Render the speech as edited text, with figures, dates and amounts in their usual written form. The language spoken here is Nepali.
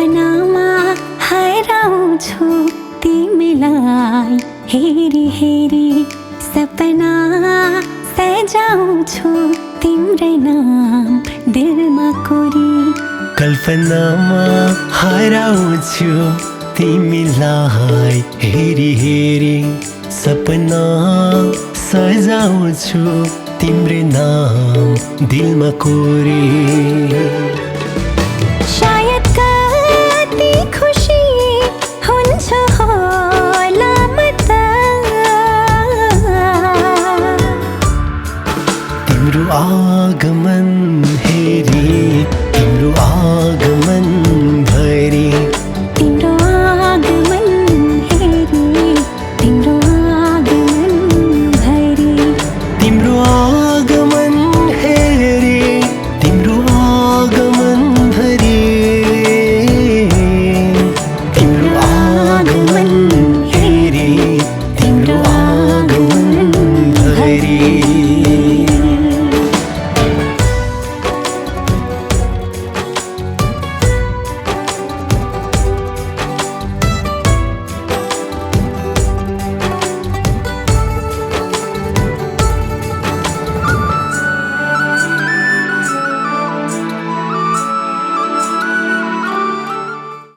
सपनामा हराउँछु तिमीलाई हेरी हेरी सपना सजाउँछु तिम्रै नाम दिलमा कोरी कल्पनामा हराउँछु तिमीलाई हेरी हेरी सपना सजाउँछु तिम्रै नाम दिलमा कोरी शायद कति खुसी हुन्छ होला म त तिम्रो आगमन हेरी तिम्रो आगमन